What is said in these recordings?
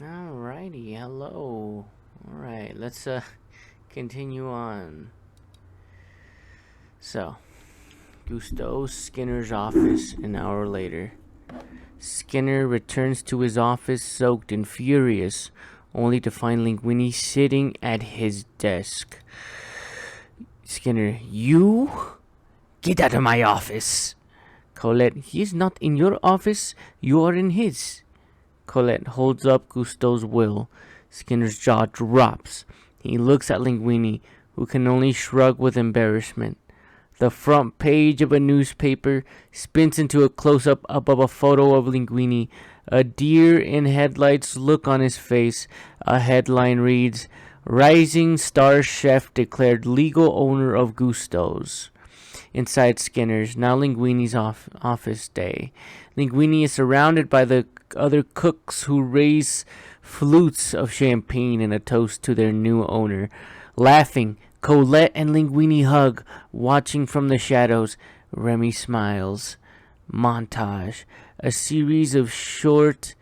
Alrighty, hello. Alright, let's continue on. So, Gusteau Skinner's office an hour later. Skinner returns to his office soaked and furious, only to find Linguini sitting at his desk. Skinner, you? Get out of my office! Colette, he is not in your office, you are in his. Colette holds up Gusteau's will. Skinner's jaw drops. He looks at Linguini, who can only shrug with embarrassment. The front page of a newspaper spins into a close-up above a photo of Linguini. A deer in headlights look on his face. A headline reads, Rising Star Chef Declared Legal Owner of Gusteau's. Inside Skinner's, now Linguini's office day. Linguini is surrounded by the other cooks who raise flutes of champagne in a toast to their new owner. Laughing, Colette and Linguini hug, watching from the shadows. Remy smiles. Montage. A series of short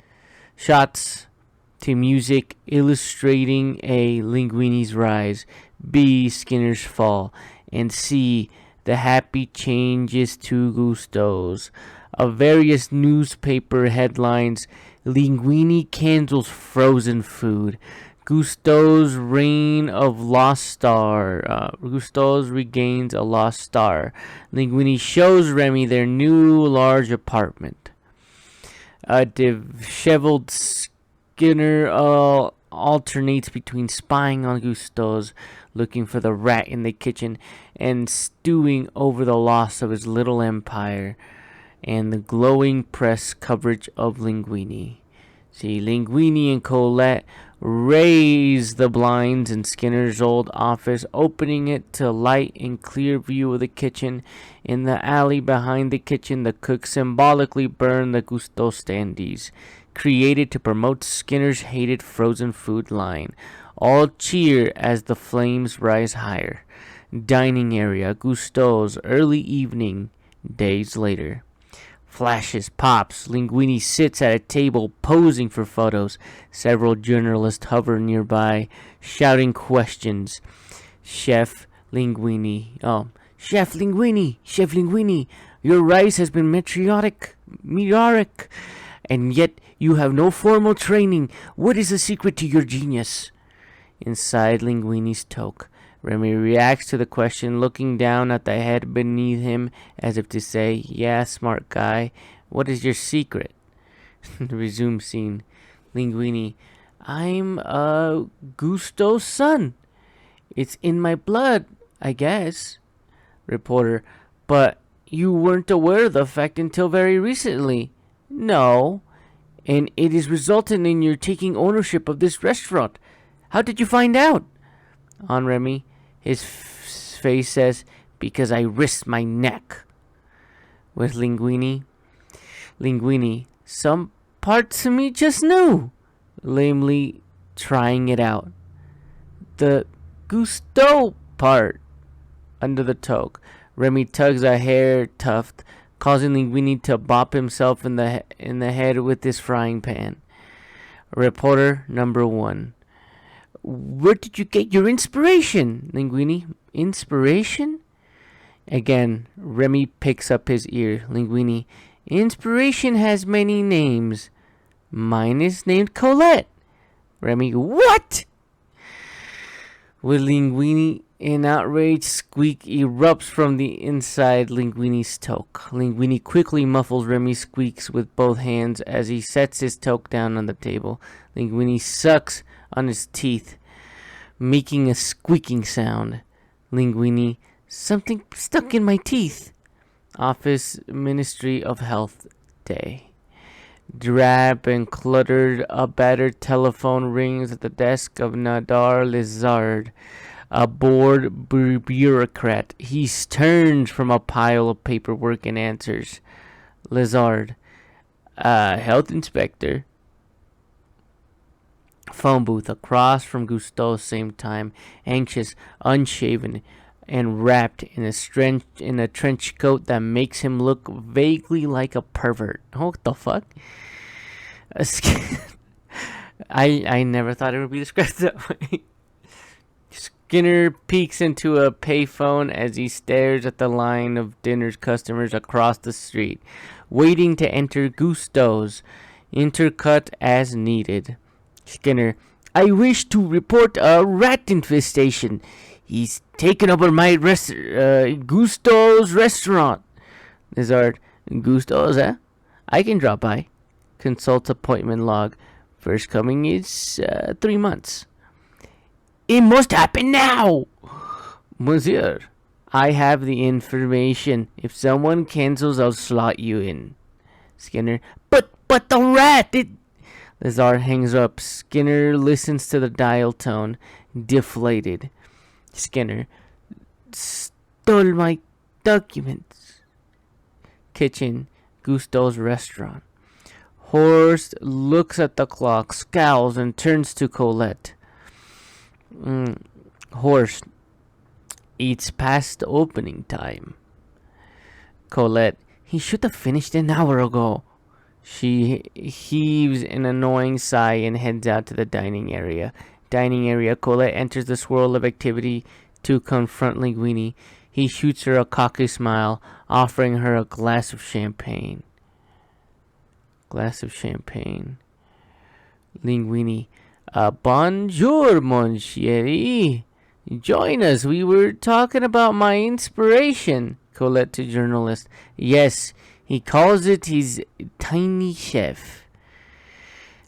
shots to music illustrating A. Linguini's rise, B. Skinner's fall, and C. The happy changes to Gusteau's. Of various newspaper headlines, Linguini cancels frozen food. Gusteau's reign of lost star. Gusteau's regains a lost star. Linguini shows Remy their new large apartment. A disheveled Skinner alternates between spying on Gusteau's, looking for the rat in the kitchen, and stewing over the loss of his little empire, and the glowing press coverage of Linguini. See, Linguini and Colette raise the blinds in Skinner's old office, opening it to light and clear view of the kitchen. In the alley behind the kitchen, the cook symbolically burn the Gusteau standees, created to promote Skinner's hated frozen food line. All cheer as the flames rise higher. Dining area, Gusteau's, early evening, days later. Flashes, pops. Linguini sits at a table posing for photos. Several journalists hover nearby, shouting questions. Chef Linguini, Chef Linguini, your rise has been meteoric, and yet you have no formal training. What is the secret to your genius? Inside Linguini's toque, Remy reacts to the question, looking down at the head beneath him as if to say, Yeah, smart guy, what is your secret? Resume scene. Linguini, I'm Gusteau's son. It's in my blood, I guess. Reporter, but you weren't aware of the fact until very recently. No, and it is resulting in your taking ownership of this restaurant. How did you find out? On Remy, his face says, Because I risked my neck. With Linguini, some parts of me just knew. Lamely trying it out. The Gusteau part. Under the toque, Remy tugs a hair tuft, causing Linguini to bop himself in the head with his frying pan. Reporter number 1. Where did you get your inspiration, Linguini? Inspiration? Again, Remy picks up his ear. Linguini, inspiration has many names. Mine is named Colette. Remy, what? With Linguini, an outraged squeak erupts from the inside Linguini's toque. Linguini quickly muffles Remy's squeaks with both hands as he sets his toque down on the table. Linguini sucks on his teeth, making a squeaking sound. Linguini, something stuck in my teeth. Office Ministry of Health Day. Drab and cluttered, a battered telephone rings at the desk of Nadar Lizard, a bored bureaucrat. He turns from a pile of paperwork and answers. Lizard, health inspector. Phone booth across from Gusteau, same time, anxious, unshaven, and wrapped in a trench coat that makes him look vaguely like a pervert. What the fuck? I never thought it would be described that way. Skinner peeks into a payphone as he stares at the line of dinner's customers across the street, waiting to enter Gusto's. Intercut as needed. Skinner, I wish to report a rat infestation. He's taken over my Gusto's restaurant. Lizard, Gusto's, eh? I can drop by. Consult appointment log. First coming is 3 months. It must happen now! Monsieur, I have the information. If someone cancels, I'll slot you in. Skinner, but the rat! Lazar hangs up. Skinner listens to the dial tone, deflated. Skinner, stole my documents. Kitchen, Gusto's restaurant. Horst looks at the clock, scowls, and turns to Colette. Horst, it's past opening time. Colette, he should have finished an hour ago. She heaves an annoying sigh and heads out to the dining area. Colette enters the swirl of activity to confront Linguini. He shoots her a cocky smile, offering her a glass of champagne. Linguini, bonjour, mon chéri. Join us. We were talking about my inspiration. Colette to journalist. Yes, he calls it his tiny chef.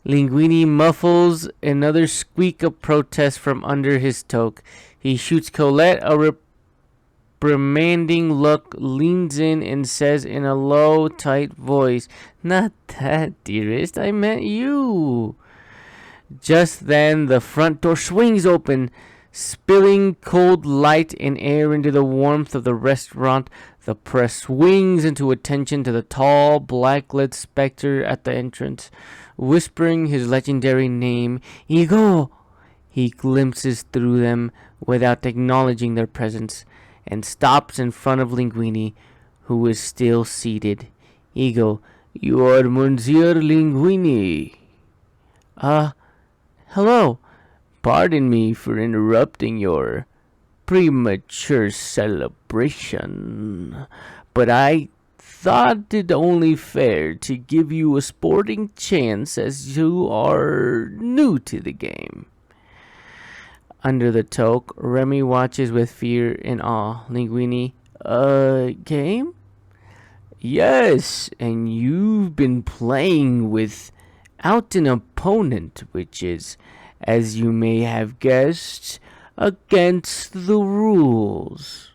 Linguini muffles another squeak of protest from under his toque. He shoots Colette a reprimanding look, leans in and says in a low, tight voice, Not that, dearest, I meant you. Just then the front door swings open, spilling cold light and air into the warmth of the restaurant. The press swings into attention to the tall, black-lit specter at the entrance, whispering his legendary name, Ego. He glimpses through them without acknowledging their presence, and stops in front of Linguini, who is still seated. Ego, you are Monsieur Linguini. Hello. Pardon me for interrupting your premature celebration, but I thought it only fair to give you a sporting chance as you are new to the game. Under the toque, Remy watches with fear and awe. Linguini, game? Yes, and you've been playing without an opponent, which is, as you may have guessed, against the rules.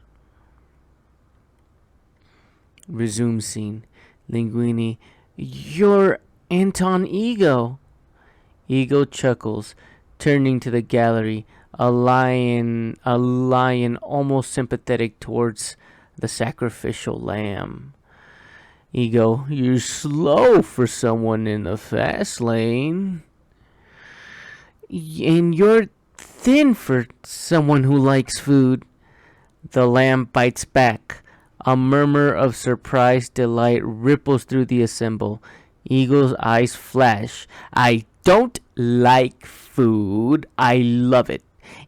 Resume scene. Linguini, you're Anton Ego. Ego chuckles, turning to the gallery, a lion almost sympathetic towards the sacrificial lamb. Ego, you're slow for someone in the fast lane. And you're thin for someone who likes food. The lamb bites back. A murmur of surprised delight ripples through the assemble. Ego's eyes flash. I don't like food. I love it.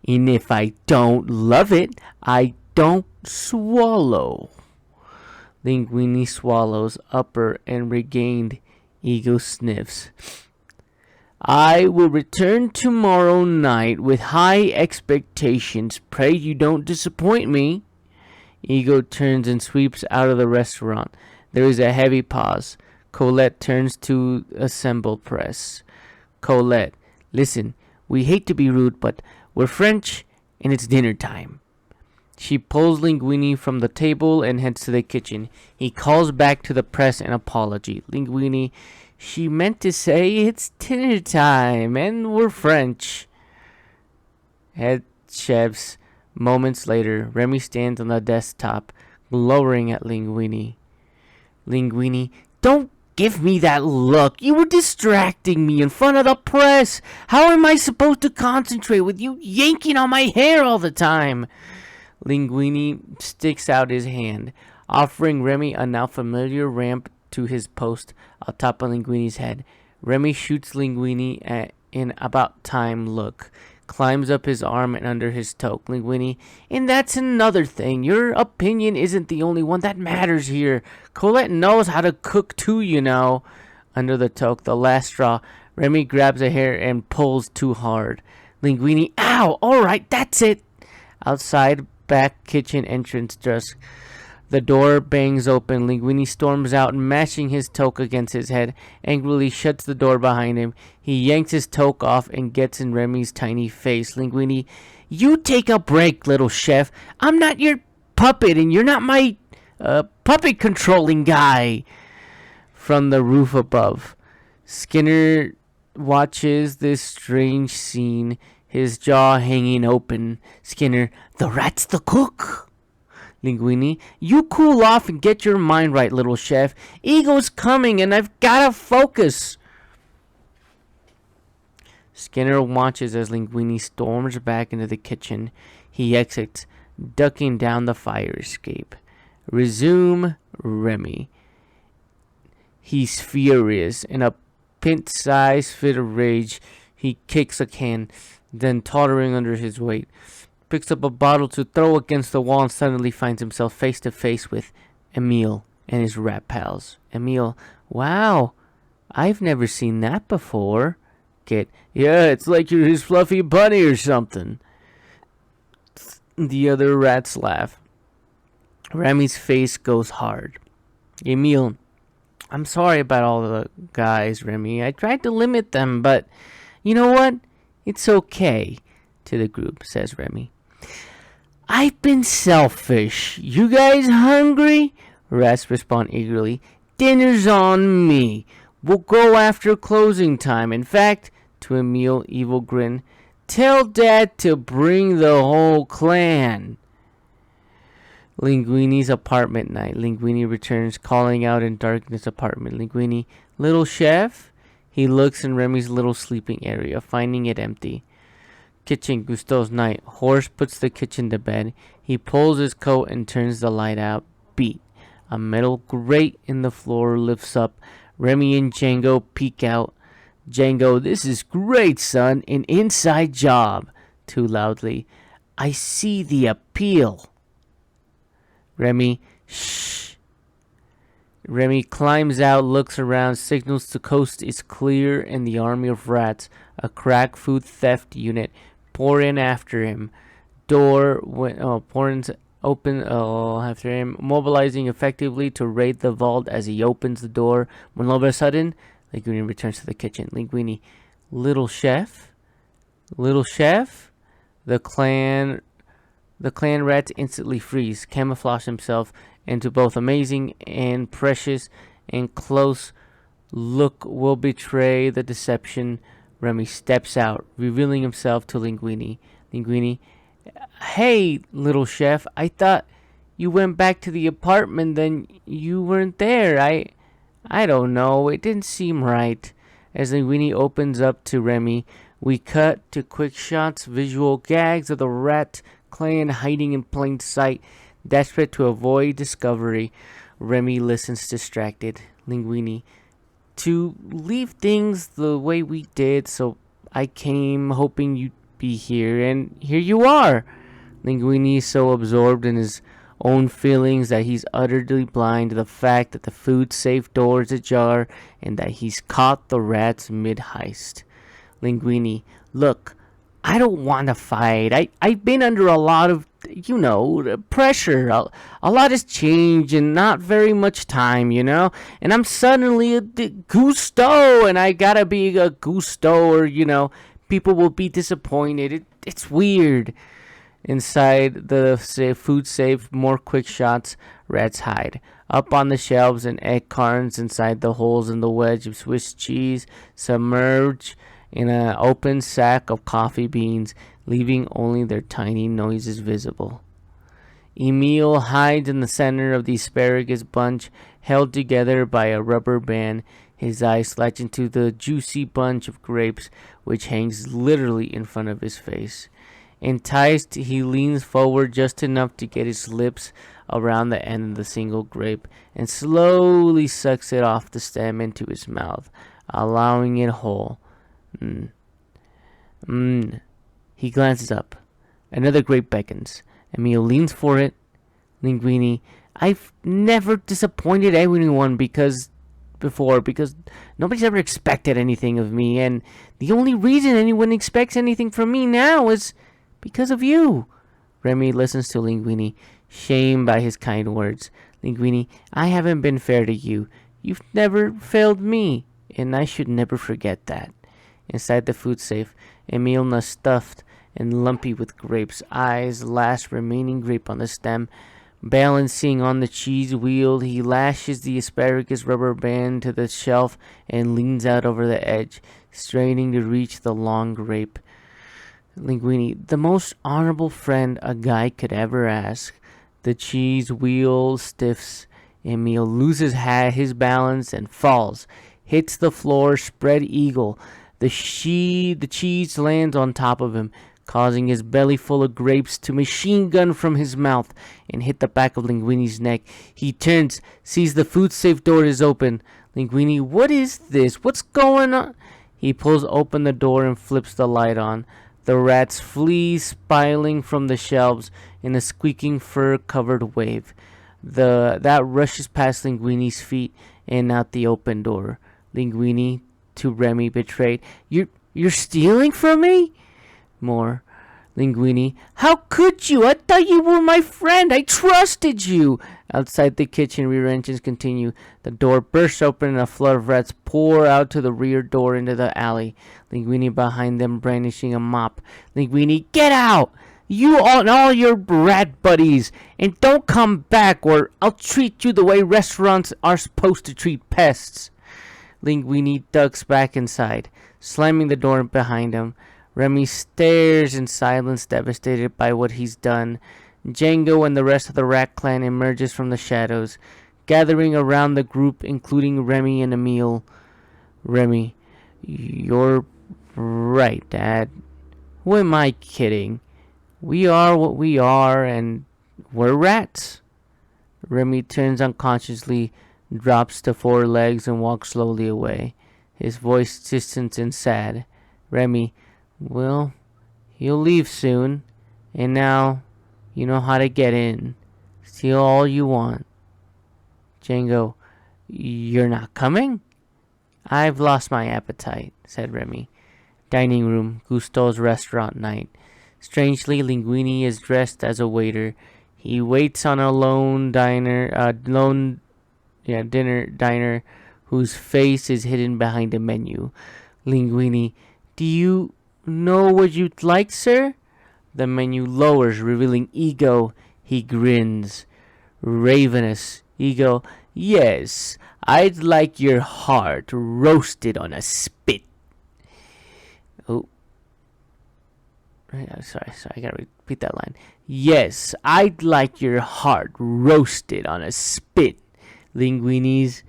And if I don't love it, I don't swallow. Linguini swallows, upper and regained. Ego sniffs. I will return tomorrow night with high expectations. Pray you don't disappoint me. Ego turns and sweeps out of the restaurant. There is a heavy pause. Colette turns to assemble press. Colette, listen, we hate to be rude, but we're French and it's dinner time. She pulls Linguini from the table and heads to the kitchen. He calls back to the press an apology. Linguini, she meant to say it's dinner time and we're French. Head chefs. Moments later, Remy stands on the desktop, glowering at Linguini. Linguini, don't give me that look. You were distracting me in front of the press. How am I supposed to concentrate with you yanking on my hair all the time? Linguini sticks out his hand, offering Remy a now familiar ramp to his post atop of Linguini's head. Remy shoots Linguini in about time look, climbs up his arm and under his toque. Linguini, and that's another thing. Your opinion isn't the only one that matters here. Colette knows how to cook too, you know. Under the toque, the last straw, Remy grabs a hair and pulls too hard. Linguini, ow! Alright, that's it! Outside, back kitchen entrance dusk. The door bangs open. Linguini storms out, mashing his toque against his head, angrily shuts the door behind him. He yanks his toque off and gets in Remy's tiny face. Linguini, you take a break, little chef. I'm not your puppet, and you're not my puppet controlling guy. From the roof above, Skinner watches this strange scene, his jaw hanging open. Skinner, the rat's the cook. Linguini, you cool off and get your mind right, little chef. Ego's coming and I've gotta focus. Skinner watches as Linguini storms back into the kitchen. He exits, ducking down the fire escape. Resume Remy. He's furious. In a pint-sized fit of rage, he kicks a can, then tottering under his weight, picks up a bottle to throw against the wall and suddenly finds himself face to face with Emile and his rat pals. Emile, wow, I've never seen that before. Kit, yeah, it's like you're his fluffy bunny or something. The other rats laugh. Remy's face goes hard. Emile, I'm sorry about all the guys, Remy. I tried to limit them, but you know what? It's okay. To the group, says Remy. I've been selfish. You guys hungry? Rats respond eagerly. Dinner's on me. We'll go after closing time. In fact, to Emile, evil grin, tell Dad to bring the whole clan. Linguini's apartment night. Linguini returns, calling out in darkness apartment. Linguini, little chef? He looks in Remy's little sleeping area, finding it empty. Kitchen, Gusteau's night. Horse puts the kitchen to bed. He pulls his coat and turns the light out. Beat. A metal grate in the floor lifts up. Remy and Django peek out. Django, this is great, son. An inside job. Too loudly. I see the appeal. Remy, shh. Remy climbs out, looks around, signals the coast is clear, and the army of rats, a crack food theft unit, pour in after him. Opens after him, mobilizing effectively to raid the vault as he opens the door. When all of a sudden, Linguini returns to the kitchen. Linguini, little chef? Little chef? The clan rats instantly freeze, camouflage himself into both amazing and precious, and close look will betray the deception. Remy steps out, revealing himself to Linguini. Linguini, hey, little chef, I thought you went back to the apartment, then you weren't there. I don't know, it didn't seem right. As Linguini opens up to Remy, we cut to quick shots, visual gags of the rat clan hiding in plain sight, desperate to avoid discovery. Remy listens distracted. Linguini, to leave things the way we did, so I came hoping you'd be here, and here you are. Linguini is so absorbed in his own feelings that he's utterly blind to the fact that the food safe door is ajar and that he's caught the rats mid-heist. Linguini, look, I don't want to fight. I've been under a lot of, pressure. A lot has changed in not very much time, And I'm suddenly a Gusteau, and I gotta be a Gusteau, or, people will be disappointed. It's weird. Inside the food safe, more quick shots, rats hide. Up on the shelves and egg cartons inside the holes in the wedge of Swiss cheese, submerge in an open sack of coffee beans, leaving only their tiny noises visible. Emile hides in the center of the asparagus bunch, held together by a rubber band. His eyes latch into the juicy bunch of grapes, which hangs literally in front of his face. Enticed, he leans forward just enough to get his lips around the end of the single grape, and slowly sucks it off the stem into his mouth, allowing it whole. Mmm. He glances up. Another grape beckons. Emil leans for it. Linguini, I've never disappointed anyone because nobody's ever expected anything of me, and the only reason anyone expects anything from me now is because of you. Remy listens to Linguini, shamed by his kind words. Linguini, I haven't been fair to you. You've never failed me, and I should never forget that. Inside the food safe, Emilna stuffed and lumpy with grapes, eyes last remaining grape on the stem. Balancing on the cheese wheel, he lashes the asparagus rubber band to the shelf and leans out over the edge, straining to reach the long grape. Linguini, the most honorable friend a guy could ever ask. The cheese wheel stiffs. Emil loses his balance and falls, hits the floor, spread eagle. The cheese lands on top of him, causing his belly full of grapes to machine gun from his mouth and hit the back of Linguini's neck. He turns, sees the food safe door is open. Linguini, what is this? What's going on? He pulls open the door and flips the light on. The rats flee, spiraling from the shelves in a squeaking fur-covered wave. That rushes past Linguini's feet and out the open door. Linguini, to Remy, betrayed. You're stealing from me? More. Linguini, how could you? I thought you were my friend. I trusted you. Outside the kitchen, rear engines continue. The door bursts open and a flood of rats pour out to the rear door into the alley. Linguini behind them, brandishing a mop. Linguini, get out! You and all your rat buddies, and don't come back or I'll treat you the way restaurants are supposed to treat pests. Linguini ducks back inside, slamming the door behind him. Remy stares in silence, devastated by what he's done. Django and the rest of the rat clan emerges from the shadows, gathering around the group, including Remy and Emil. Remy, you're right, Dad. Who am I kidding? We are what we are, and we're rats. Remy turns unconsciously, drops to 4 legs, and walks slowly away. His voice distant and sad. Remy, well, he'll leave soon, and now you know how to get in. Steal all you want. Django, you're not coming? I've lost my appetite, said Remy. Dining room, Gusteau's restaurant night. Strangely, Linguini is dressed as a waiter. He waits on a dinner diner whose face is hidden behind a menu. Linguini, do you know what you'd like, sir? The menu lowers, revealing Ego. He grins. Ravenous. Ego, yes, I'd like your heart roasted on a spit. Oh. Sorry, I gotta repeat that line. Yes, I'd like your heart roasted on a spit. Linguini's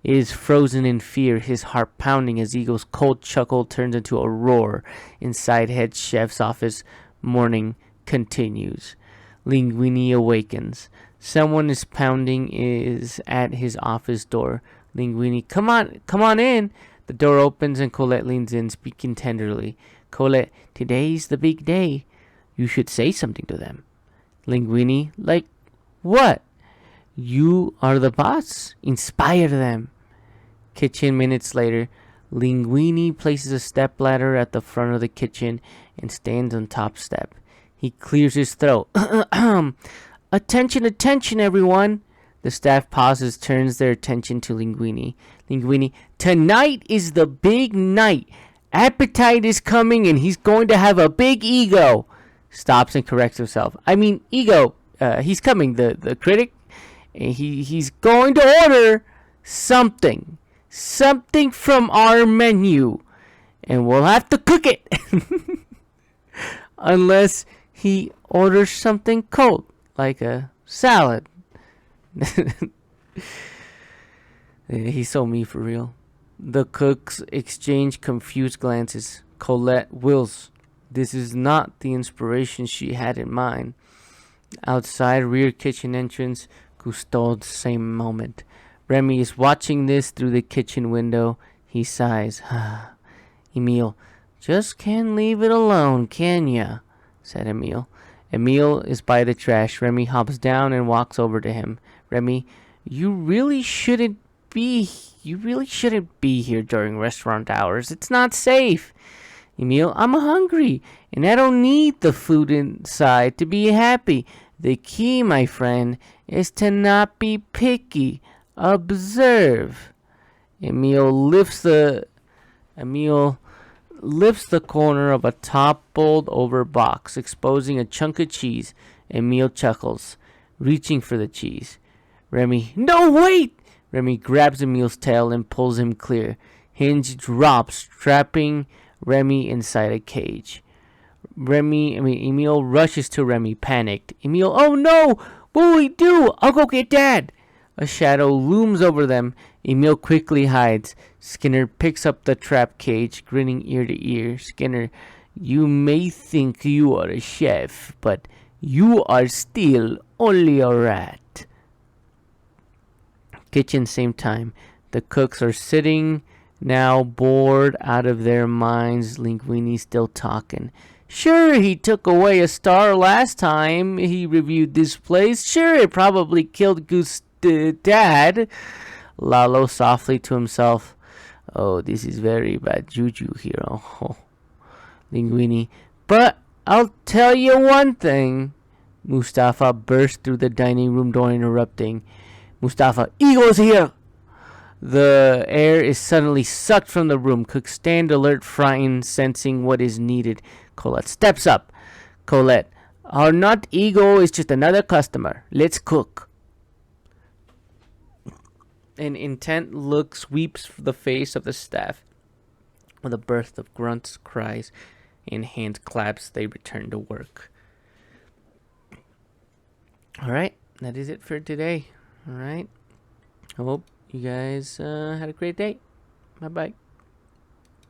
is frozen in fear, his heart pounding as Ego's cold chuckle turns into a roar. Inside head chef's office, morning continues. Linguini awakens. Someone is pounding at his office door. Linguini, come on in. The door opens and Colette leans in, speaking tenderly. Colette, today's the big day. You should say something to them. Linguini, like what? You are the boss. Inspire them. Kitchen minutes later, Linguini places a stepladder at the front of the kitchen and stands on top step. He clears his throat. Attention, everyone. The staff pauses, turns their attention to Linguini. Linguini, tonight is the big night. Appetite is coming and he's going to have a big ego. Stops and corrects himself. I mean, ego. He's coming, the critic. He's going to order something from our menu, and we'll have to cook it. Unless he orders something cold, like a salad. He's so me for real. The cooks exchange confused glances. Colette wills. This is not the inspiration she had in mind. Outside, rear kitchen entrance, Gusteau, same moment. Remy is watching this through the kitchen window. He sighs. Emil, Just can't leave it alone, can ya? Said Emile. Emile is by the trash. Remy hops down and walks over to him. Remy, you really shouldn't be here during restaurant hours. It's not safe. Emile, I'm hungry, and I don't need the food inside to be happy. The key, my friend, is to not be picky. Observe. Emile lifts the corner of a toppled over box, exposing a chunk of cheese. Emile chuckles, reaching for the cheese. Remy, no, wait! Remy grabs Emile's tail and pulls him clear. Hinge drops, trapping Remy inside a cage. Emile rushes to Remy, panicked. Emile, oh no! What will we do? I'll go get Dad! A shadow looms over them. Emile quickly hides. Skinner picks up the trap cage, grinning ear to ear. Skinner, you may think you are a chef, but you are still only a rat. Kitchen, same time. The cooks are sitting now, bored out of their minds. Linguini still talking. Sure, he took away a star last time he reviewed this place. Sure, it probably killed Goose Dad. Lalo softly to himself. Oh, this is very bad juju here. Oh. Linguini. But I'll tell you one thing. Mustafa burst through the dining room door, interrupting. Mustafa, Eagle's here! The air is suddenly sucked from the room. Cooks stand alert, frightened, sensing what is needed. Colette steps up. Colette, our nut ego is just another customer. Let's cook. An intent look sweeps the face of the staff. With a burst of grunts, cries, and hand claps, they return to work. Alright, that is it for today. Alright. I hope you guys had a great day. Bye-bye.